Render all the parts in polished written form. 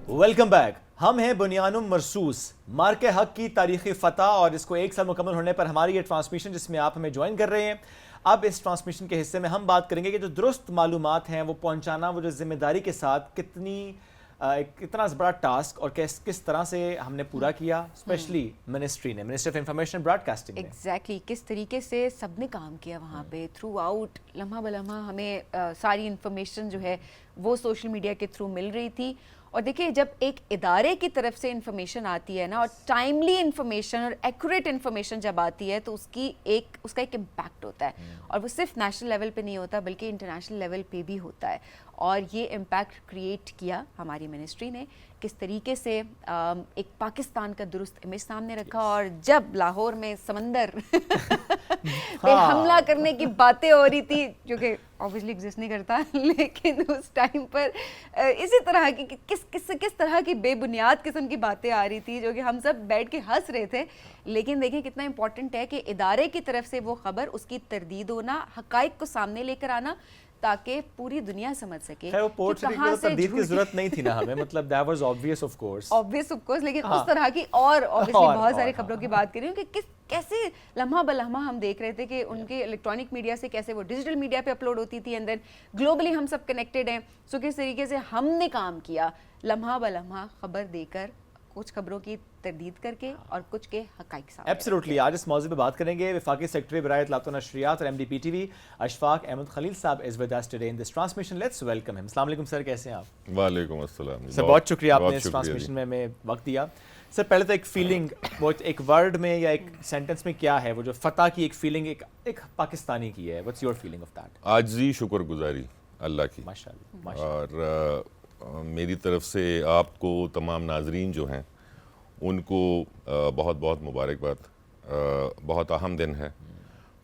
Welcome back. ہم ہیں بنیانم مرصوص مارک حق کی تاریخی فتح اور اس کو 1 سال مکمل ہونے پر ہماری یہ ٹرانسمیشن جس میں آپ ہمیں جوائن کر رہے ہیں. اب اس ٹرانسمیشن کے حصے میں ہم بات کریں گے کہ جو درست معلومات ہیں وہ پہنچانا وہ جو ذمہ داری کے ساتھ کتنا بڑا ٹاسک اور کس طرح سے ہم نے پورا کیا, especially ministry of information broadcasting. Exactly کس طریقے سے سب نے کام کیا وہاں پہ تھرو آؤٹ, لمحہ بلمحہ ہمیں ساری انفارمیشن جو ہے وہ سوشل میڈیا کے تھرو مل رہی تھی. اور دیکھیں جب ایک ادارے کی طرف سے انفارمیشن آتی ہے نا, اور ٹائملی انفارمیشن اور ایکوریٹ انفارمیشن جب آتی ہے تو اس کا ایک امپیکٹ ہوتا ہے, اور وہ صرف نیشنل لیول پہ نہیں ہوتا بلکہ انٹرنیشنل لیول پہ بھی ہوتا ہے. اور یہ امپیکٹ کریٹ کیا ہماری منسٹری نے, کس طریقے سے ایک پاکستان کا درست امیج سامنے رکھا. اور جب لاہور میں سمندر پہ حملہ کرنے کی باتیں ہو رہی تھی, جو کہ obviously ایگزسٹ نہیں کرتا, لیکن اس ٹائم پر اسی طرح کی کس طرح کی بے بنیاد قسم کی باتیں آ رہی تھی جو کہ ہم سب بیٹھ کے ہنس رہے تھے. لیکن دیکھیں کتنا امپورٹنٹ ہے کہ ادارے کی طرف سے وہ خبر, اس کی تردید ہونا, حقائق کو سامنے لے کر آنا تاکہ پوری دنیا سمجھ سکے. وہ پورٹ سے تردید کی ضرورت نہیں تھی نا ہمیں, مطلب that was obvious of course, لیکن اس طرح کی اور obviously بہت ساری خبروں کی بات کر رہی ہوں کہ کیسے لمحہ بلمحہ ہم دیکھ رہے تھے کہ ان کے الیکٹرانک میڈیا سے کیسے وہ ڈیجیٹل میڈیا پہ اپلوڈ ہوتی تھی, اینڈ دین گلوبلی ہم سب کنیکٹڈ ہیں. سو کس طریقے سے ہم نے کام کیا لمحہ بلمحہ خبر دے کر, کچھ خبروں کی تردید کر کے اور کچھ کے حقائق سامنے. ایبسلیوٹلی. آج اس موضوع پہ بات کریں گے. وفاقی سیکرٹری برائے اطلاعات و نشریات اور MD-PTV اشفاق احمد خلیل صاحب is with us today in this transmission. Let's welcome him. السلام علیکم سر, کیسے ہیں آپ؟ وعلیکم السلام سر, بہت شکریہ آپ نے اس ٹرانسمیشن میں ہمیں وقت دیا. سر پہلے تو ایک فیلنگ, وہ ایک ورڈ میں یا ایک سینٹنس میں کیا ہے وہ جو فتح کی ایک فیلنگ ایک پاکستانی کی ہے, what's your feeling of that? عاجزی, شکر گزاری اللہ کی. ماشاءاللہ. اور میری طرف سے آپ کو تمام ناظرین جو ہیں ان کو بہت بہت مبارکباد. بہت اہم دن ہے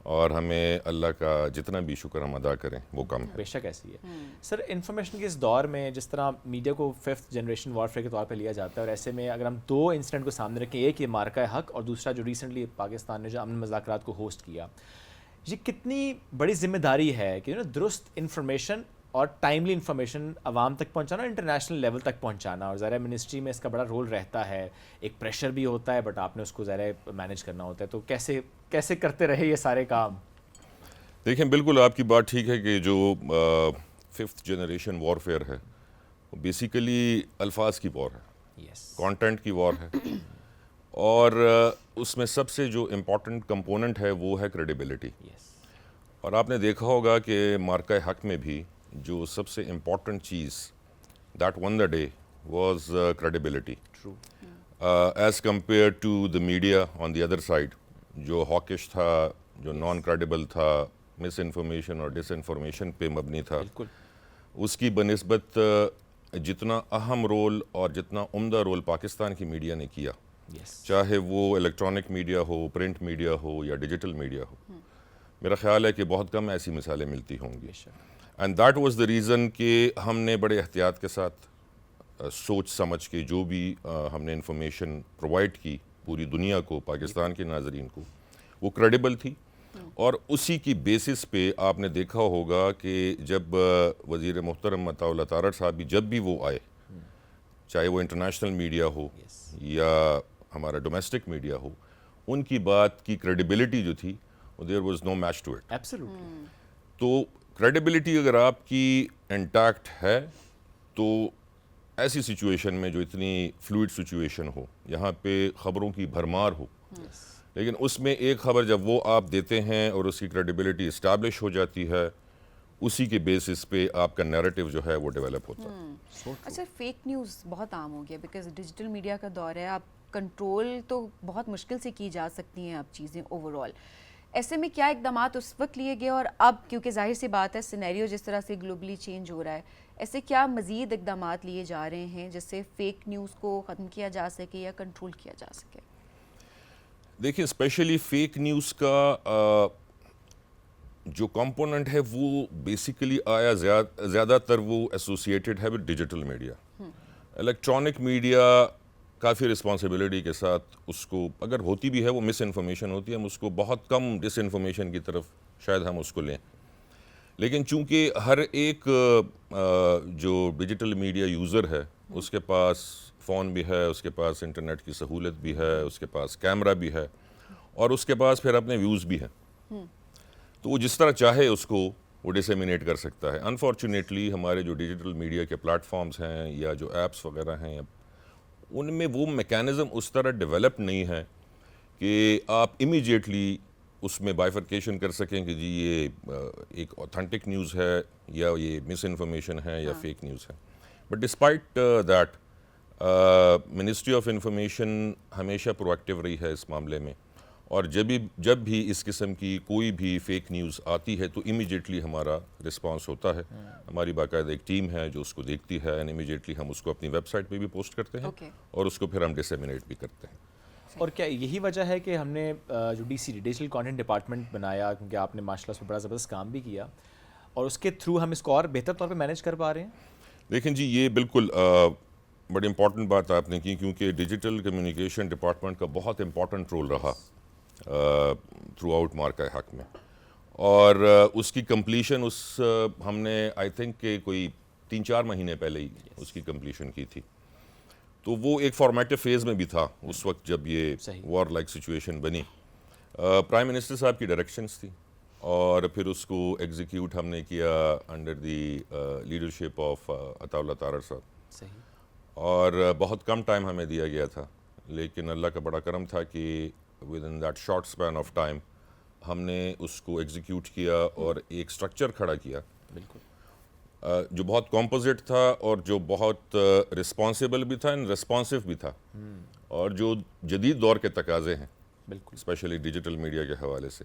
اور ہمیں اللہ کا جتنا بھی شکر ہم ادا کریں وہ کم ہے. بے شک ایسی ہے. سر انفارمیشن کے اس دور میں جس طرح میڈیا کو 5th جنریشن وارفیئر کے طور پہ لیا جاتا ہے, اور ایسے میں اگر ہم 2 انسیڈنٹ کو سامنے رکھیں, ایک یہ مارکہ حق اور دوسرا جو ریسنٹلی پاکستان نے جو امن مذاکرات کو ہوسٹ کیا, یہ کتنی بڑی ذمہ داری ہے کہ درست انفارمیشن اور ٹائملی انفارمیشن عوام تک پہنچانا, انٹرنیشنل لیول تک پہنچانا. اور ظاہر منسٹری میں اس کا بڑا رول رہتا ہے, ایک پریشر بھی ہوتا ہے, بٹ آپ نے اس کو ظاہر مینیج کرنا ہوتا ہے. تو کیسے کرتے رہے یہ سارے کام؟ دیکھیں بالکل آپ کی بات ٹھیک ہے کہ جو 5th جنریشن وارفیئر ہے وہ بیسیکلی الفاظ کی وار ہے, کانٹینٹ کی وار ہے, اور اس میں سب سے جو امپورٹنٹ کمپوننٹ ہے وہ ہے کریڈیبلٹی. اور آپ نے دیکھا ہوگا کہ مارکہ حق میں بھی جو سب سے امپورٹنٹ چیز that won the day was credibility as compare to the media on the other side, جو ہاکش تھا, جو نان کریڈیبل تھا, مس انفارمیشن اور ڈس انفارمیشن پہ مبنی تھا. اس کی بنسبت جتنا اہم رول اور جتنا عمدہ رول پاکستان کی میڈیا نے کیا, چاہے وہ الیکٹرانک میڈیا ہو, پرنٹ میڈیا ہو یا ڈیجیٹل میڈیا ہو, میرا خیال ہے کہ بہت کم ایسی مثالیں ملتی ہوں گی. And that was the reason کہ ہم نے بڑے احتیاط کے ساتھ سوچ سمجھ کے جو بھی ہم نے انفارمیشن پرووائڈ کی پوری دنیا کو, پاکستان کے ناظرین کو, وہ کریڈیبل تھی. اور اسی کی بیسس پہ آپ نے دیکھا ہوگا کہ جب وزیر محترم عطا اللہ تارڑ صاحب بھی جب بھی وہ آئے, چاہے وہ انٹرنیشنل میڈیا ہو یا ہمارا ڈومیسٹک میڈیا ہو, ان کی بات کی کریڈیبلٹی جو تھی there was no match to it. Absolutely. تو کریڈیبلٹی اگر آپ کی انٹیکٹ ہے تو ایسی سچویشن میں جو اتنی فلوئڈ سچویشن ہو, یہاں پہ خبروں کی بھرمار ہو, لیکن اس میں ایک خبر جب وہ آپ دیتے ہیں اور اس کی کریڈیبلٹی اسٹیبلش ہو جاتی ہے, اسی کے بیسس پہ آپ کا نیریٹو جو ہے وہ ڈیولپ ہوتا ہے. اچھا, فیک نیوز بہت عام ہو گیا بیکاز ڈیجیٹل میڈیا کا دور ہے. آپ کنٹرول تو بہت مشکل سے کی جا سکتی ہیں آپ چیزیں اوور آل. ایسے میں کیا اقدامات اس وقت لیے گئے, اور اب کیونکہ ظاہر سی بات ہے سینیریو جس طرح سے گلوبلی چینج ہو رہا ہے, ایسے کیا مزید اقدامات لیے جا رہے ہیں جس سے فیک نیوز کو ختم کیا جا سکے یا کنٹرول کیا جا سکے؟ دیکھیں اسپیشلی فیک نیوز کا جو کمپوننٹ ہے وہ بیسیکلی آیا زیادہ تر وہ ایسوسیٹڈ ہے with digital media. Electronic media coffee responsibility کے ساتھ اس کو, اگر ہوتی بھی ہے وہ مس انفارمیشن ہوتی ہے, ہم اس کو بہت کم ڈس انفارمیشن کی طرف شاید ہم اس کو لیں, لیکن چونکہ ہر ایک جو ڈیجیٹل میڈیا یوزر ہے اس کے پاس فون بھی ہے, اس کے پاس انٹرنیٹ کی سہولت بھی ہے, اس کے پاس کیمرہ بھی ہے, اور اس کے پاس پھر اپنے ویوز بھی ہیں, تو وہ جس طرح چاہے اس کو وہ ڈسیمینیٹ کر سکتا ہے. انفارچونیٹلی ہمارے جو ڈیجیٹل میڈیا کے پلیٹ فارمز ہیں یا جو ایپس وغیرہ ہیں, ان میں وہ میکینزم اس طرح ڈیولپ نہیں ہے کہ آپ امیجیٹلی اس میں بائیفرکیشن کر سکیں کہ جی یہ ایک اوتھینٹک نیوز ہے یا یہ مس انفارمیشن ہے یا فیک نیوز ہے. But despite that ministry of information ہمیشہ پرو ایکٹیو رہی ہے اس معاملے میں, اور جب بھی اس قسم کی کوئی بھی فیک نیوز آتی ہے تو امیجیٹلی ہمارا رسپانس ہوتا ہے. ہماری باقاعدہ ایک ٹیم ہے جو اس کو دیکھتی ہے, اینڈ امیجیٹلی ہم اس کو اپنی ویب سائٹ پہ بھی پوسٹ کرتے ہیں اور اس کو پھر ہم ڈسیمینیٹ بھی کرتے ہیں. اور کیا یہی وجہ ہے کہ ہم نے جو D C digital content department بنایا, کیونکہ آپ نے ماشاء اللہ اس پہ بڑا زبردست کام بھی کیا, اور اس کے تھرو ہم اس کو اور بہتر طور پہ مینیج کر پا رہے ہیں؟ دیکھیں جی, یہ بالکل بڑی امپورٹنٹ بات آپ نے کی, کیونکہ ڈیجیٹل کمیونیکیشن ڈپارٹمنٹ کا بہت امپورٹنٹ رول رہا تھرو آؤٹ مارکہ حق میں, اور اس کی کمپلیشن ہم نے آئی تھنک کہ کوئی 3-4 مہینے پہلے ہی اس کی کمپلیشن کی تھی. تو وہ ایک فارمیٹیو فیز میں بھی تھا اس وقت جب یہ وار لائک سچویشن بنی. پرائم منسٹر صاحب کی ڈائریکشنز تھی, اور پھر اس کو ایگزیکیوٹ ہم نے کیا انڈر دی لیڈرشپ آف عطا اللہ طارر صاحب, اور بہت کم ٹائم ہمیں دیا گیا تھا, لیکن اللہ کا بڑا کرم تھا کہ with in that short span of time ہم نے اس کو ایگزیکیوٹ کیا اور ایک اسٹرکچر کھڑا کیا جو بہت کمپوزٹ تھا اور جو بہت رسپانسیبل بھی تھا اینڈ ریسپانسو بھی تھا, اور جو جدید دور کے تقاضے ہیں اسپیشلی ڈیجیٹل میڈیا کے حوالے سے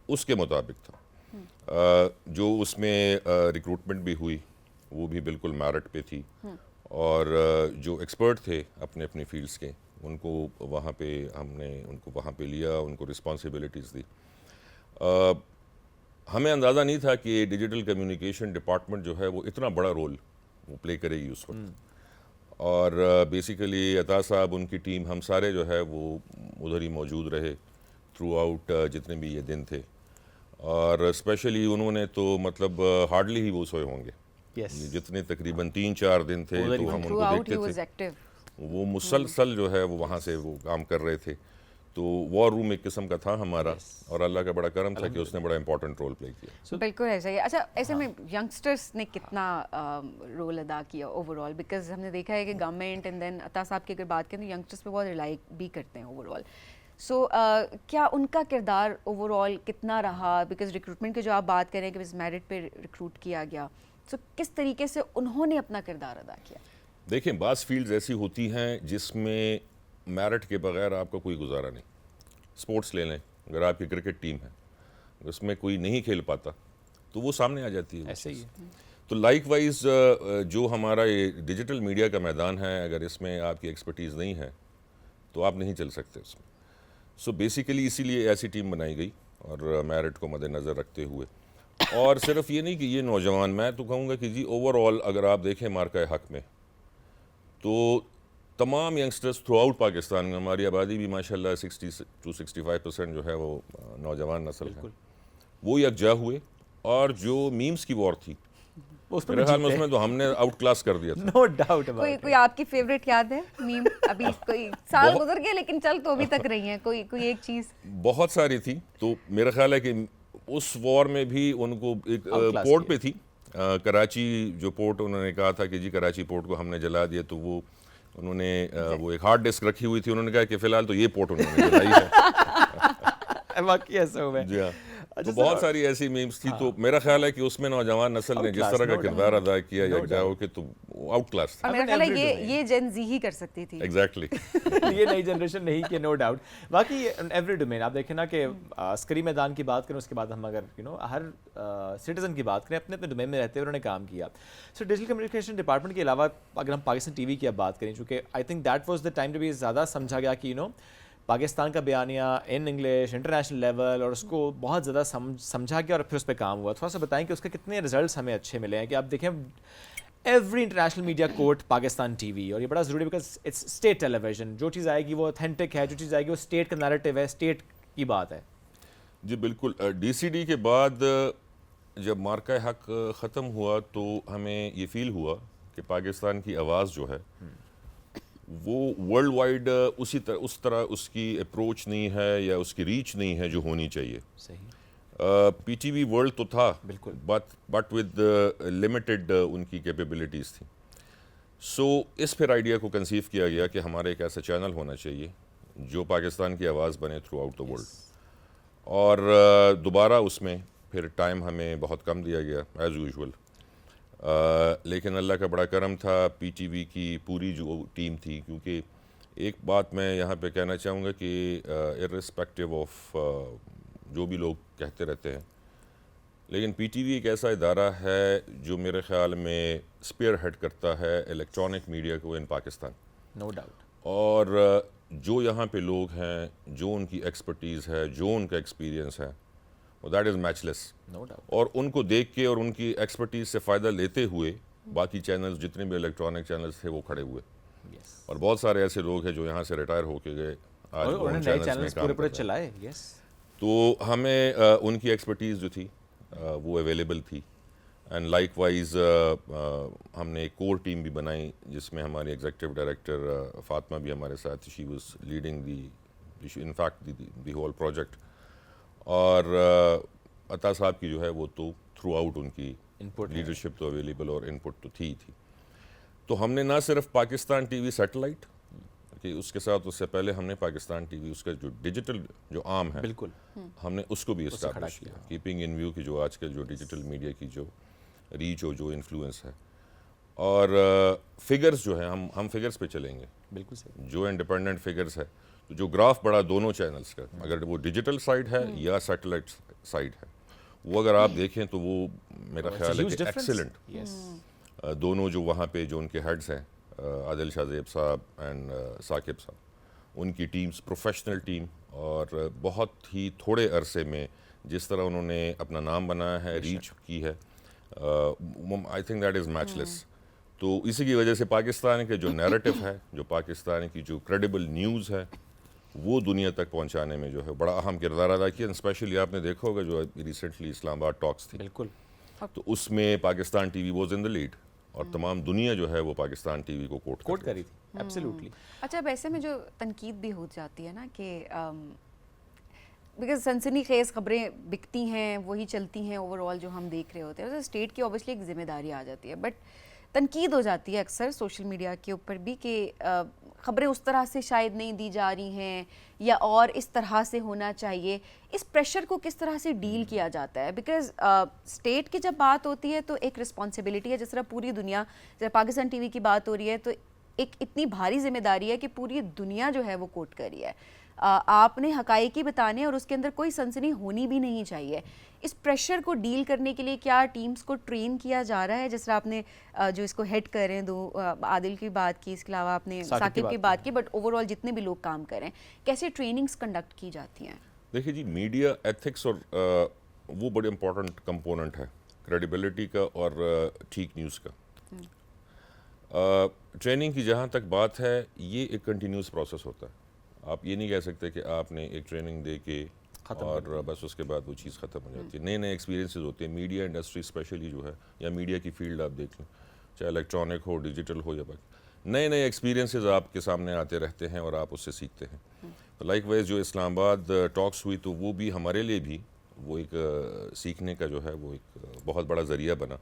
اس کے مطابق تھا. جو اس میں ریکروٹمنٹ بھی ہوئی وہ بھی بالکل میرٹ پہ تھی, اور جو ایکسپرٹ تھے اپنے اپنی فیلڈس کے ان کو وہاں پہ ہم نے ان کو وہاں پہ لیا, ان کو رسپانسبلٹیز دی. ہمیں اندازہ نہیں تھا کہ ڈیجیٹل کمیونیکیشن ڈپارٹمنٹ جو ہے وہ اتنا بڑا رول وہ پلے کرے گی اس وقت, اور بیسیکلی عطا صاحب, ان کی ٹیم, ہم سارے جو ہے وہ ادھر ہی موجود رہے تھرو آؤٹ جتنے بھی یہ دن تھے, اور اسپیشلی انہوں نے تو مطلب ہارڈلی ہی وہ سوئے ہوں گے, جتنے تقریباً 3-4 دن تھے تو ہم ان کو دیکھتے تھے, وہ مسلسل جو ہے وہ وہاں سے وہ کام کر رہے تھے. تو وار روم ایک قسم کا تھا ہمارا, اور اللہ کا بڑا کرم تھا کہ اس نے بڑا امپورٹنٹ رول پلے کیا. بالکل ایسا ہی. اچھا, ایسے میں ینگسٹرس نے کتنا رول ادا کیا اوور آل, بیکاز ہم نے دیکھا ہے کہ گورنمنٹ اینڈ دین عطا صاحب کی اگر بات کریں تو ینگسٹرس پہ بہت ریلائی بھی کرتے ہیں اوور آل. سو کیا ان کا کردار اوور آل کتنا رہا, بیکاز ریکروٹمنٹ کی جو آپ بات کریں کہ بس میرٹ پہ ریکروٹ کیا گیا, سو کس طریقے سے انہوں نے اپنا کردار ادا کیا؟ دیکھیں, بعض فیلڈز ایسی ہوتی ہیں جس میں میرٹ کے بغیر آپ کا کوئی گزارا نہیں. سپورٹس لے لیں, اگر آپ کی کرکٹ ٹیم ہے اس میں کوئی نہیں کھیل پاتا تو وہ سامنے آ جاتی ہے, ایسے ہی. تو لائک وائز جو ہمارا یہ ڈیجیٹل میڈیا کا میدان ہے, اگر اس میں آپ کی ایکسپرٹیز نہیں ہے تو آپ نہیں چل سکتے اس میں. سو بیسیکلی اسی لیے ایسی ٹیم بنائی گئی, اور میرٹ کو مد نظر رکھتے ہوئے. اور صرف یہ نہیں کہ یہ نوجوان, میں تو کہوں گا کہ جی اوور آل اگر آپ دیکھیں مارکہ حق میں تو تمام ینگسٹرز تھرو آؤٹ پاکستان میں, ہماری آبادی بھی ماشاءاللہ 60-65% جو ہے وہ نوجوان نسل ہے, وہ یکجا ہوئے, اور جو میمز کی وار تھی میرے خیال میں اس میں تو ہم نے آؤٹ کلاس کر دیا تھا. No doubt. کوئی آپ کی فیوریٹ یاد ہے میم؟ ابھی کوئی سال گزر گئے لیکن چل تو ابھی تک رہی ہیں, کوئی ایک چیز؟ بہت ساری تھی. تو میرا خیال ہے کہ اس وار میں بھی ان کو ایک پورٹ پہ تھی کراچی, جو پورٹ انہوں نے کہا تھا کہ جی کراچی پورٹ کو ہم نے جلا دیا, تو وہ انہوں نے وہ ایک ہارڈ ڈسک رکھی ہوئی تھی, انہوں نے کہا کہ فی الحال تو یہ پورٹ انہوں نے جلائی ہے. واقعی ایسا ہوا ہے. جی ہاں, تو بہت ساری ایسی میمز تھی. تو میرا خیال ہے کہ اس میں نوجوان نسل نے جس طرح کا کردار ادا کیا یکجا ہو کے, تو آؤٹ کلاس تھا. میرا خیال ہے یہ جن زی ہی کر سکتی تھی. ایگزیکٹلی. یہ نئی جنریشن نہیں کہ نو ڈاؤٹ. باقی ایوری ڈومین آپ دیکھیں نا کہ عسکری میدان کی بات کریں, اس کے بعد ہم اگر ہر سٹیزن کی بات کریں, اپنے اپنے ڈومین میں رہتے ہوئے انہوں نے کام کیا. سو ڈیجیٹل کمیونیکیشن ڈپارٹمنٹ کے علاوہ اگر ہم پاکستان ٹی وی کی اب بات کریں, چونکہ آئی think that was the time جو بھی زیادہ سمجھا گیا کہ پاکستان کا بیانیہ ان انگلش انٹرنیشنل لیول, اور اس کو بہت زیادہ سمجھا گیا اور پھر اس پہ کام ہوا. تھوڑا سا بتائیں کہ اس کے کتنے رزلٹس ہمیں اچھے ملے ہیں, کہ آپ دیکھیں every international media quote Pakistan T V, اور یہ بڑا ضروری ہے because it's state television. جو چیز آئے گی وہ اوتھینٹک ہے, جو چیز آئے گی وہ اسٹیٹ کا نیریٹو ہے, اسٹیٹ کی بات ہے. جی بالکل. ڈی سی ڈی کے بعد جب مارکہ حق ختم ہوا تو ہمیں یہ فیل ہوا کہ پاکستان کی آواز جو ہے وہ ورلڈ وائڈ اس طرح اس کی اپروچ نہیں ہے یا اس کی ریچ نہیں ہے جو ہونی چاہیے. صحیح. پی ٹی وی ورلڈ تو تھا بالکل. بٹ ود لمیٹڈ ان کی کیپیبلٹیز تھیں. سو اس پھر آئیڈیا کو کنسیو کیا گیا کہ ہمارا ایک ایسا چینل ہونا چاہیے جو پاکستان کی آواز بنے تھرو آؤٹ دا ورلڈ. اور دوبارہ اس میں پھر ٹائم ہمیں بہت کم دیا گیا ایز یوزول. لیکن اللہ کا بڑا کرم تھا, پی ٹی وی کی پوری جو ٹیم تھی, کیونکہ ایک بات میں یہاں پہ کہنا چاہوں گا کہ ارسپیکٹیو آف جو بھی لوگ کہتے رہتے ہیں, لیکن پی ٹی وی ایک ایسا ادارہ ہے جو میرے خیال میں اسپیئر ہیڈ کرتا ہے الیکٹرانک میڈیا کو ان پاکستان. No doubt. اور جو یہاں پہ لوگ ہیں, جو ان کی ایکسپرٹیز ہے, جو ان کا ایکسپیرینس ہے, that is matchless less. No doubt. اور ان کو دیکھ کے اور ان کی ایکسپرٹیز سے فائدہ لیتے ہوئے باقی چینلز جتنے بھی الیکٹرانک چینلز تھے وہ کھڑے ہوئے. اور بہت سارے ایسے لوگ ہیں جو یہاں سے ریٹائر ہو کے گئے, آج وہ ان چینلز میں کام کر رہے ہیں. چلائے. یس. تو ہمیں ان کی ایکسپرٹیز جو تھی وہ اویلیبل تھی. اینڈ لائک وائز ہم نے ایک کور ٹیم بھی بنائی جس میں ہماری ایگزیکٹو ڈائریکٹر فاطمہ بھی ہمارے ساتھ, she was leading the in fact the whole project. اور عطا صاحب کی جو ہے وہ تو تھرو آؤٹ ان کی لیڈرشپ تو اویلیبل اور ان پٹ تو تھی. تو ہم نے نہ صرف پاکستان ٹی وی سیٹلائٹ کہ اس کے ساتھ اس سے پہلے ہم نے پاکستان ٹی وی اس کا جو ڈیجیٹل جو عام ہے بالکل ہم نے اس کو بھی اسٹیبلش کیا, کیپنگ ان ویو کی جو آج کل جو ڈیجیٹل میڈیا کی جو ریچ اور جو انفلوئنس ہے. اور فگرز جو ہیں ہم فگرز پہ چلیں گے. بالکل صحیح. جو انڈیپینڈنٹ فگرز ہے, تو جو گراف بڑا دونوں چینلز کا, اگر وہ ڈیجیٹل سائڈ ہے یا سیٹلائٹ سائڈ ہے, وہ اگر آپ دیکھیں تو وہ میرا خیال ہے کہ ایکسیلنٹ. دونوں جو وہاں پہ جو ان کے ہیڈز ہیں, عادل شاہ زیب صاحب اینڈ ثاقب صاحب, ان کی ٹیمز پروفیشنل ٹیم, اور بہت ہی تھوڑے عرصے میں جس طرح انہوں نے اپنا نام بنایا ہے, ریچ کی ہے, I think that is matchless لیس. تو اسی کی وجہ سے پاکستان کے جو نیریٹو ہے, جو پاکستان کی جو کریڈیبل نیوز ہے, وہ دنیا تک پہنچانے میں جو ہے بڑا اہم کردار ادا کیا. اسپیشلی آپ نے دیکھا ہوگا جو ریسنٹلی اسلام آباد ٹاکس تھی, بالکل, تو اس میں Pakistan T V was in the lead, اور تمام دنیا جو ہے وہ پاکستان ٹی وی کو کوٹ کری تھی. ایبسلیوٹلی. اچھا, اب ایسے میں جو تنقید بھی ہو جاتی ہے نا کہ بیکاز سنسنی خیز خبریں بکتی ہیں, وہی چلتی ہیں اوور آل جو ہم دیکھ رہے ہوتے ہیں. اسٹیٹ کی اوبیسلی ایک ذمہ داری آ جاتی ہے, بٹ تنقید ہو جاتی ہے اکثر سوشل میڈیا کے اوپر بھی کہ خبریں اس طرح سے شاید نہیں دی جا رہی ہیں یا اور اس طرح سے ہونا چاہیے. اس پریشر کو کس طرح سے ڈیل کیا جاتا ہے؟ بیکاز اسٹیٹ کی جب بات ہوتی ہے تو ایک رسپانسبلٹی ہے, جس طرح پوری دنیا, جب پاکستان ٹی وی کی بات ہو رہی ہے تو ایک اتنی بھاری ذمہ داری ہے کہ پوری دنیا جو ہے وہ کوٹ کر رہی ہے. آپ نے حقائق ہی بتانے اور اس کے اندر کوئی سنسنی ہونی بھی نہیں چاہیے. اس پریشر کو ڈیل کرنے کے لیے کیا ٹیمز کو ٹرین کیا جا رہا ہے؟ جس طرح آپ نے جو اس کو ہیڈ کر رہے ہیں, دو عادل کی بات کی, اس کے علاوہ آپ نے ثاقب کی بات کی, بٹ اوور آل جتنے بھی لوگ کام کر رہے ہیں, کیسے ٹریننگز کنڈکٹ کی جاتی ہیں؟ دیکھیے جی, میڈیا ایتھکس اور وہ بڑے امپورٹنٹ کمپوننٹ ہے کریڈیبلٹی کا اور ٹھیک نیوز کا. ٹریننگ کی جہاں تک بات ہے, یہ ایک کنٹینیوس پروسیس ہوتا ہے. آپ یہ نہیں کہہ سکتے کہ آپ نے ایک ٹریننگ دے کے اور بس اس کے بعد وہ چیز ختم ہو جاتی ہے. نئے نئے ایکسپیرینسز ہوتے ہیں. میڈیا انڈسٹری اسپیشلی جو ہے, یا میڈیا کی فیلڈ آپ دیکھ لیں, چاہے الیکٹرانک ہو, ڈیجیٹل ہو یا باقی, نئے نئے ایکسپیرینسز آپ کے سامنے آتے رہتے ہیں اور آپ اس سے سیکھتے ہیں. لائک وائز جو اسلام آباد ٹاکس ہوئی, تو وہ بھی ہمارے لیے بھی وہ ایک سیکھنے کا جو ہے وہ ایک بہت بڑا ذریعہ بنا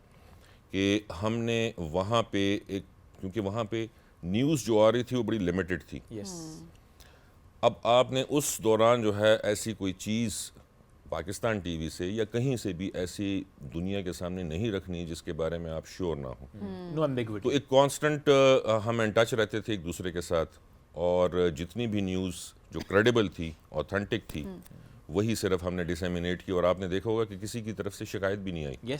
کہ ہم نے وہاں پہ ایک, کیونکہ وہاں پہ نیوز جو آ رہی تھی وہ بڑی لمیٹڈ تھی. اب آپ نے اس دوران جو ہے ایسی کوئی چیز پاکستان ٹی وی سے یا کہیں سے بھی ایسی دنیا کے سامنے نہیں رکھنی جس کے بارے میں آپ شیور نہ ہوں. تو ایک کانسٹنٹ ہم ان ٹچ رہتے تھے ایک دوسرے کے ساتھ, اور جتنی بھی نیوز جو کریڈیبل تھی, اوتھینٹک تھی, وہی صرف ہم نے ڈسیمینیٹ کی. اور آپ نے دیکھا ہوگا کہ کسی کی طرف سے شکایت بھی نہیں آئی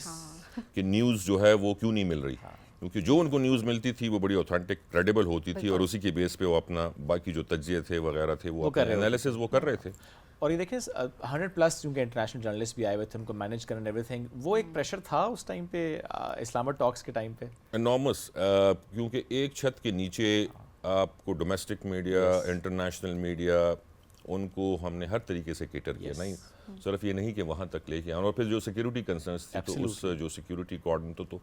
کہ نیوز جو ہے وہ کیوں نہیں مل رہی, کیونکہ جو ان کو نیوز ملتی تھی وہ بڑی اوتھینٹک کریڈیبل ہوتی تھی, اور اسی کے بیس پہ وہ اپنا باقی جو تجزیے تھے وغیرہ تھے وہ انالیسز وہ کر رہے تھے. اور یہ دیکھیں 100+ چونکہ انٹرنیشنل جرنلسٹ بھی آئے ہوئے تھے, ان کو مینیج کرنا ایوری تھنگ, وہ ایک پریشر تھا اس ٹائم پہ اسلام آباد ٹاکس کے ٹائم پہ انارمس, کیونکہ ایک چھت کے نیچے آپ کو ڈومیسٹک میڈیا, انٹرنیشنل میڈیا, ان کو ہم نے ہر طریقے سے کیٹر کیا. نہیں صرف یہ نہیں کہ وہاں تک لے کے آئیں. اور پھر جو سیکیورٹی کنسرنس تھی تو اس جو سیکیورٹی کارڈن تو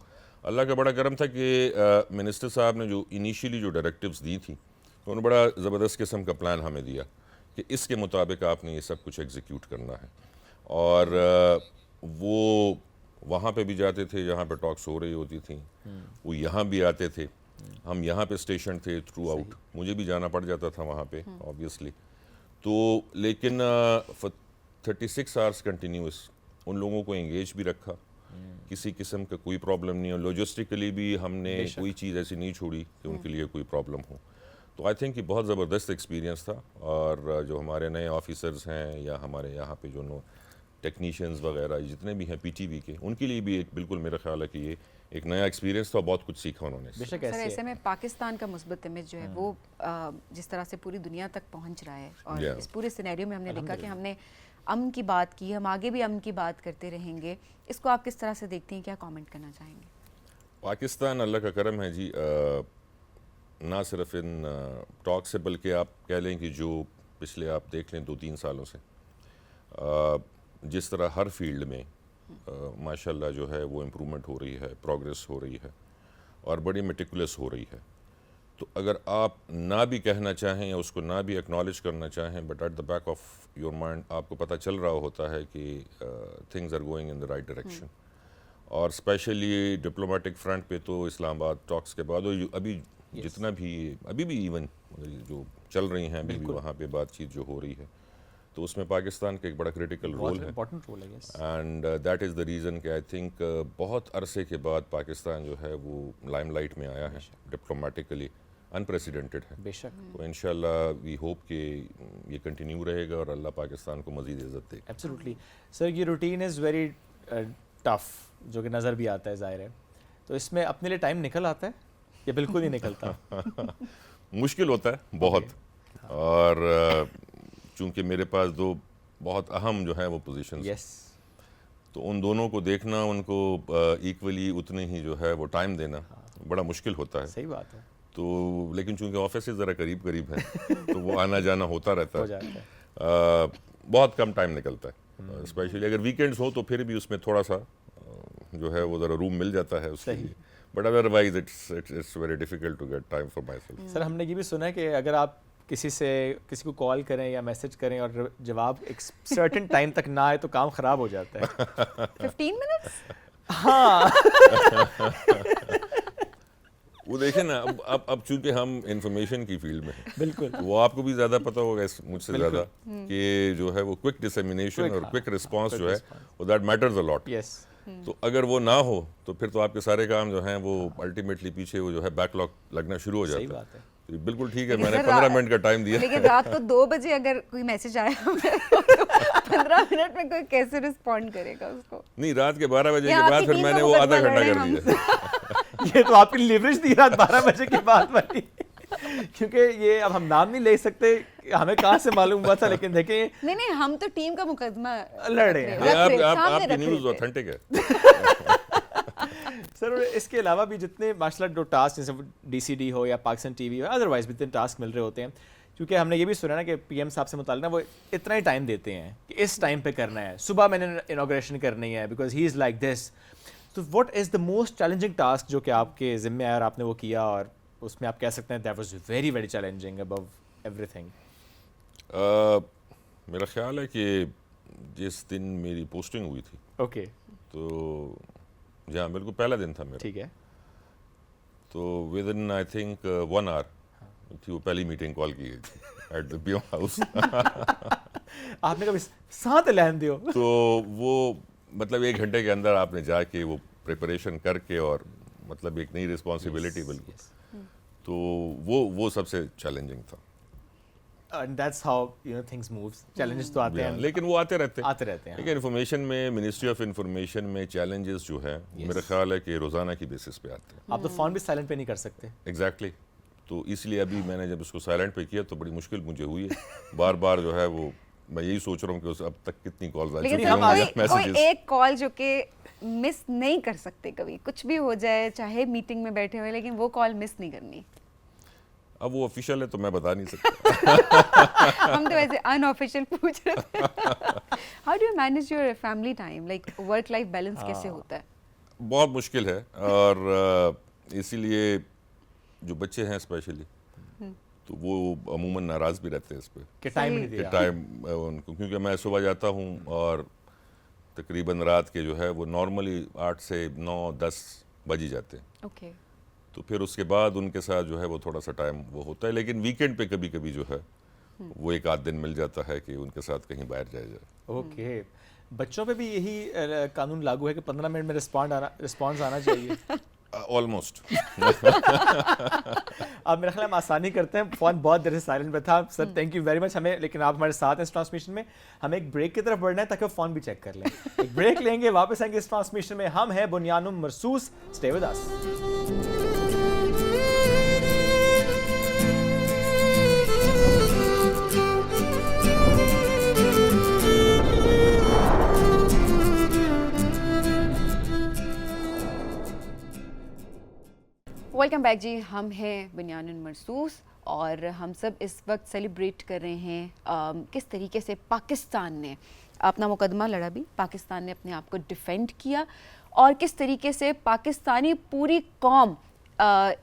اللہ کا بڑا کرم تھا کہ منسٹر صاحب نے جو انیشیلی جو ڈائریکٹیوز دی تھیں تو انہوں نے بڑا زبردست قسم کا پلان ہمیں دیا کہ اس کے مطابق آپ نے یہ سب کچھ ایگزیکیوٹ کرنا ہے. اور وہ وہاں پہ بھی جاتے تھے جہاں پہ ٹاکس ہو رہی ہوتی تھیں, وہ یہاں بھی آتے تھے, ہم یہاں پہ اسٹیشن تھے تھرو آؤٹ, مجھے بھی جانا پڑ جاتا تھا وہاں پہ آبویسلی. تو لیکن 36 آورس کنٹینیوس ان لوگوں کو انگیج بھی رکھا, کسی قسم کا کوئی پرابلم نہیں, اور لاجسٹکلی بھی ہم نے کوئی چیز ایسی نہیں چھوڑی کہ ان کے لیے کوئی پرابلم ہو. تو آئی تھنک یہ بہت زبردست ایکسپیرینس تھا. اور جو ہمارے نئے آفیسرز ہیں یا ہمارے یہاں پہ جو ٹیکنیشینز وغیرہ جتنے بھی ہیں پی ٹی وی کے, ان کے لیے بھی ایک بالکل میرا خیال ہے کہ یہ ایک نیا ایکسپیرینس تھا, بہت کچھ سیکھا انہوں نے. سر ایسے میں پاکستان کا مثبت امیج جو ہے وہ جس طرح سے پوری دنیا تک پہنچ رہا ہے, اور اس پورے سینیریو میں ہم نے دیکھا کہ ہم نے امن کی بات کی, ہم آگے بھی امن کی بات کرتے رہیں گے. اس کو آپ کس طرح سے دیکھتے ہیں, کیا کامنٹ کرنا چاہیں گے؟ پاکستان اللہ کا کرم ہے جی, نہ صرف ان ٹاک سے بلکہ آپ کہہ لیں کہ جو پچھلے آپ دیکھ لیں 2-3 سالوں سے جس طرح ہر فیلڈ میں ماشاءاللہ جو ہے وہ امپرومنٹ ہو رہی ہے, پروگریس ہو رہی ہے اور بڑی میٹیکولس ہو رہی ہے. تو اگر آپ نہ بھی کہنا چاہیں یا اس کو نہ بھی ایکنالج کرنا چاہیں, but at the back of your mind آپ کو پتہ چل رہا ہوتا ہے کہ things are going in the right direction. اور اسپیشلی ڈپلومیٹک فرنٹ پہ تو اسلام آباد ٹاکس کے بعد, اور ابھی جتنا بھی ابھی بھی ایون جو چل رہی ہیں ابھی بھی وہاں پہ بات چیت جو ہو رہی ہے, تو اس میں پاکستان کا ایک بڑا کریٹیکل رول ہے. And that is the reason کہ آئی تھنک بہت عرصے کے بعد پاکستان جو ہے وہ لائم لائٹ میں آیا ہے, ڈپلومیٹیکلی انپریسیڈنٹڈ ہے. بے شک. تو انشاءاللہ وی ہوپ کہ یہ کنٹینیو رہے گا اور اللہ پاکستان کو مزید عزت دے گا. ایبسلیوٹلی سر, یہ روٹین از ویری ٹف جو کہ نظر بھی آتا ہے ظاہر ہے, تو اس میں اپنے لیے ٹائم نکل آتا ہے یا بالکل نہیں نکلتا؟ مشکل ہوتا ہے بہت, اور چونکہ میرے پاس 2 بہت اہم جو ہیں وہ پوزیشنز, تو ان دونوں کو دیکھنا, ان کو ایکولی اتنے ہی جو ہے وہ ٹائم دینا بڑا مشکل ہوتا ہے. صحیح بات ہے. تو لیکن چونکہ آفس ذرا قریب ہیں تو وہ آنا جانا ہوتا رہتا ہے, بہت کم ٹائم نکلتا ہے. اسپیشلی اگر ویکینڈز ہو تو پھر بھی اس میں تھوڑا سا جو ہے وہ ذرا روم مل جاتا ہے اس کے لیے, but otherwise it's very difficult to get time for myself. Sir ہم نے یہ بھی سنا ہے کہ اگر آپ کسی کو کال کریں یا میسج کریں اور جواب ایک سرٹن ٹائم تک نہ آئے تو کام خراب ہو جاتا ہے. 15 منٹس. ہاں وہ دیکھیں نا, اب چونکہ ہم انفارمیشن کی فیلڈ میں ہیں, بالکل وہ آپ کو بھی زیادہ پتہ ہوگا مجھ سے زیادہ کہ جو ہے وہ کوئک ڈسیمینیشن اور کوئک رسپانس جو ہے وہ دیٹ میٹرز اے لاٹ. تو اگر وہ نہ ہو تو پھر تو آپ کے سارے کام جو ہیں وہ الٹیمیٹلی پیچھے وہ جو ہے بیک لاگ لگنا شروع ہو جاتا ہے. بالکل ٹھیک ہے, میں نے 15 منٹ کا ٹائم دیا, لیکن رات کو 2 بجے اگر کوئی میسج آیا 15 منٹ میں کوئی کیسے رسپونڈ کرے گا اس کو؟ نہیں, رات کے 12 بجے کے بعد پھر میں نے وہ آدھا گھنٹہ کر دیا. یہ تو آپ کی لیوریج دی رات 12 بجے کے بعد والی, کیونکہ یہ اب ہم نام نہیں لے سکتے, ہمیں کہاں سے معلوم ہوا تھا, لیکن دیکھیں نہیں ہم تو ٹیم کا مقدمہ لڑ رہے ہیں. آپ کی نیوز اوتھینٹک ہے سر. اس کے علاوہ بھی جتنے ماشاء اللہ جو ٹاسک جیسے ڈی سی ڈی ہو یا پاکستان ٹی وی ہو, ادروائز بھی اتنے ٹاسک مل رہے ہوتے ہیں, کیونکہ ہم نے یہ بھی سنا نا کہ پی ایم صاحب سے متعلق وہ اتنا ہی ٹائم دیتے ہیں کہ اس ٹائم پہ کرنا ہے, صبح میں نے انوگریشن کرنی ہے because he is like this. تو what is the most challenging task جو کہ آپ کے ذمہ آیا اور آپ نے وہ کیا, اور اس میں آپ کہہ سکتے ہیں that was very very challenging about ایوری تھنگ؟ میرا خیال ہے کہ جس دن میری پوسٹنگ ہوئی تھی, اوکے, تو جہاں بالکل پہلا دن تھا میرا, ٹھیک ہے, تو with in I think 1 hour تھی وہ پہلی میٹنگ کال کی گئی تھی at the P M house. آپ نے کبھی ساتھ لین دیو, تو وہ مطلب 1 گھنٹے کے اندر آپ نے جا کے وہ پریپریشن کر کے, اور مطلب ایک نئی رسپانسبلٹی بالکل, تو وہ سب سے چیلنجنگ تھا. and that's how things moves. challenges تو آتے ہیں, لیکن وہ آتے رہتے ہیں. لیکن انفارمیشن میں, منسٹری آف انفارمیشن میں چیلنجز جو ہے میرا خیال ہے کہ روزانہ کی بیسس پہ آتے ہیں. آپ تو فون بھی سائلنٹ پہ نہیں کر سکتے. ایگزیکٹلی. تو اس لیے ابھی میں نے جب اس کو سائلنٹ پہ کیا تو بڑی مشکل مجھے ہوئی ہے, بار بار جو ہے وہ میں یہی سوچ رہا ہوں کہ اب تک کتنی کالز آ چکی ہیں. کوئی ایک کال جو کہ مس نہیں کر سکتے, کبھی کچھ بھی ہو جائے چاہے میٹنگ میں بیٹھے ہوئے, لیکن وہ کال مس نہیں کرنی. اب وہ آفیشیل ہے تو میں بتا نہیں سکتا. ہم تو ویسے ان آفیشیل پوچھ رہے تھے. How do you manage your family time, like work life balance کیسے ہوتا ہے؟ بہت مشکل ہے, اور اسی لیے جو بچے ہیں اسپیشلی تو وہ عموماً ناراض بھی رہتے ہیں اس پہ کہ ٹائم نہیں دیا. ٹائم ان کو, کیونکہ میں صبح جاتا ہوں اور تقریباً رات کے جو ہے وہ نارملی 8 سے 9-10 بج ہی جاتے ہیں. اوکے. تو پھر اس کے بعد ان کے ساتھ جو ہے وہ تھوڑا سا ٹائم وہ ہوتا ہے, لیکن ویکینڈ پہ کبھی کبھی جو ہے وہ 1-8 دن مل جاتا ہے کہ ان کے ساتھ کہیں باہر جایا جائے. اوکے. بچوں پہ بھی یہی قانون لاگو ہے کہ 15 منٹ میں رسپانس آنا چاہیے؟ آلموسٹ. آپ میرا خیال ہم آسانی کرتے ہیں, فون بہت دیر سے سائلنٹ پہ تھا. Sir thank you very much. ہمیں لیکن آپ ہمارے ساتھ ہیں اس ٹرانسمیشن میں, ہمیں ایک بریک کی طرف بڑھنا ہے تاکہ وہ فون بھی چیک کر لیں. ایک بریک لیں گے, واپس آئیں گے اس ٹرانسمیشن میں. ہم ہیں بنیانم مرصوص. Stay with us. Welcome back جی. ہم ہیں بنیانم مرصوص اور ہم سب اس وقت سیلیبریٹ کر رہے ہیں کس طریقے سے پاکستان نے اپنا مقدمہ لڑا, بھی پاکستان نے اپنے آپ کو ڈیفینڈ کیا, اور کس طریقے سے پاکستانی پوری قوم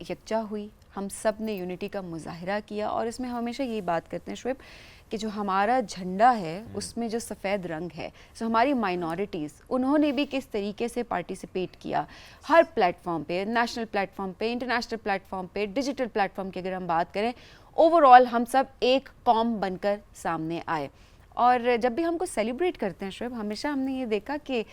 یکجا ہوئی. ہم سب نے یونٹی کا مظاہرہ کیا, اور اس میں ہمیشہ یہی بات کرتے ہیں شعیب کہ جو ہمارا جھنڈا ہے اس میں جو سفید رنگ ہے, سو ہماری مائنورٹیز انہوں نے بھی کس طریقے سے پارٹیسپیٹ کیا ہر پلیٹ فارم پہ, نیشنل پلیٹ فارم پہ, انٹرنیشنل پلیٹ فارم پہ, ڈیجیٹل پلیٹ فارم کی اگر ہم بات کریں, اوور آل ہم سب ایک قوم بن کر سامنے آئے. اور جب بھی ہم کو سیلیبریٹ کرتے ہیں شعیب, ہمیشہ ہم نے یہ دیکھا کہ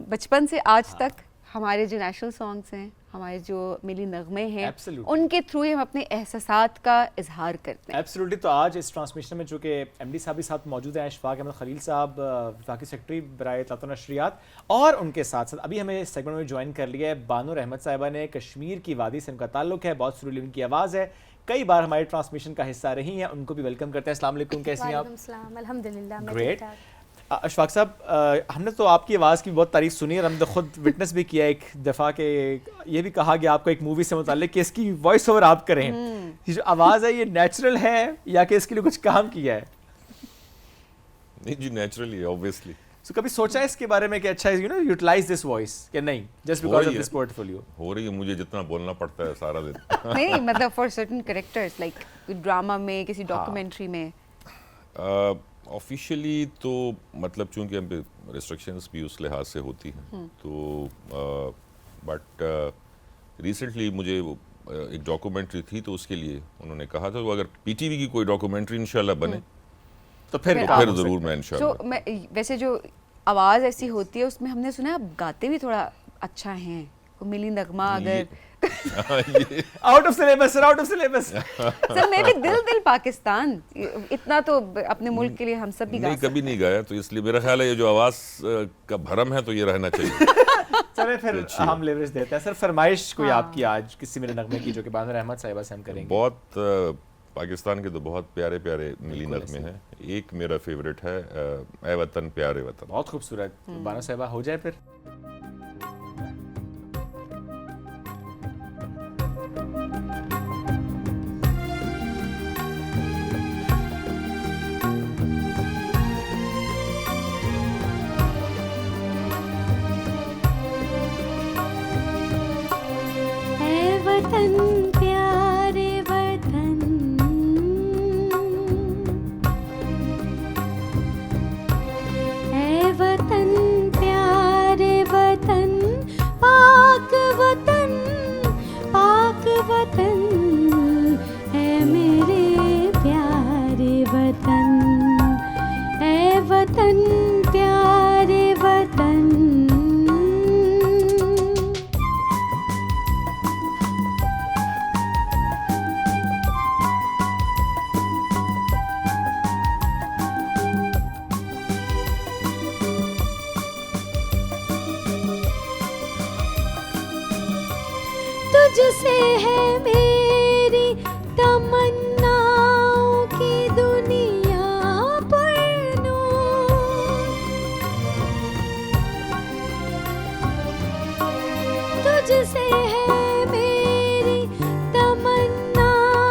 بچپن سے آج تک ہمارے جو نیشنل سانگس ہیں, ہمارے جو ملی نغمے ہیں, ان کے تھرو ہی ہم اپنے احساسات کا اظہار کرتے ہیں. ایبسلیوٹلی. تو آج اس ٹرانسمیشن میں چونکہ ایم ڈی صاحب بھی ساتھ موجود ہیں, اشفاق احمد خلیل صاحب وفاقی سیکرٹری برائے اطلاعات و نشریات, اور ان کے ساتھ ساتھ ابھی ہمیں اس سیگمنٹ میں جوائن کر لیا ہے بانو احمد صاحبہ نے. کشمیر کی وادی سے ان کا تعلق ہے, بہت سرولی ان کی آواز ہے, کئی بار ہمارے ٹرانسمیشن کا حصہ رہی ہیں, ان کو بھی ویلکم کرتے ہیں. السلام علیکم, کیسی ہیں آپ؟ وعلیکم السلام, الحمدللہ. گریٹ. اشفاق صاحب, ہم نے تو آپ کی آواز کی بہت تعریف سنی, اور ہم نے خود وٹنس بھی کیا ایک دفعہ کہ یہ بھی کہا گیا آپ کو ایک مووی سے متعلق کہ اس کی وائس اوور آپ کریں. یہ جو آواز ہے یہ نیچرل ہے یا کہ اس کے لیے کچھ کام کیا ہے؟ نہیں جی, نیچرلی ہے اوبویسلی. سو کبھی سوچا ہے اس کے بارے میں کہ اچھا یوٹیلائز دس وائس کہ نہیں, just because of this portfolio? ہو رہی ہے, مجھے جتنا بولنا پڑتا ہے سارا دن. نہیں مطلب for certain characters like drama میں, کسی ڈاکومنٹری میں. آفیشیلی تو مطلب چونکہ ہم پہ ریسٹرکشنس بھی اس لحاظ سے ہوتی ہیں, تو بٹ ریسنٹلی مجھے ایک ڈاکومنٹری تھی تو اس کے لیے انہوں نے کہا تھا وہ اگر پی ٹی وی کی کوئی ڈاکومنٹری انشاءاللہ بنے تو پھر ضرور میں انشاءاللہ. میں ویسے جو آواز ایسی ہوتی ہے اس میں ہم نے سنا آپ گاتے بھی تھوڑا اچھا ہیں, ملی نغمہ اگر out of syllabus, sir out of syllabus. Sir میں بھی دل پاکستان, اتنا تو اپنے ملک کے لیے ہم سب بھی گا. نہیں کبھی نہیں گایا, تو اس لیے میرا خیال ہے یہ جو آواز کا بھرم ہے تو یہ رہنا چاہیے. چلے پھر ہم لیوریج دیتے ہیں. سر فرمائش کوئی آپ کی آج کسی میرے نغمے کی جو کہ بانو احمد صاحبہ سے ہم کریں گے؟ بہت پاکستان کے تو بہت پیارے پیارے ملی نغمے ہیں. ایک میرا فیوریٹ ہے اے وطن پیارے وطن. بہت خوبصورت. بانو صاحبہ ہو جائے پھر. وطن پیارے وطن, اے وطن پیارے وطن, پاک وطن پاک وطن, اے میرے پیارے وطن, اے وطن پیارے وطن. تجھ سے ہے میری تمناؤں کی دنیا پر نور, تجھ سے ہے میری تمناؤں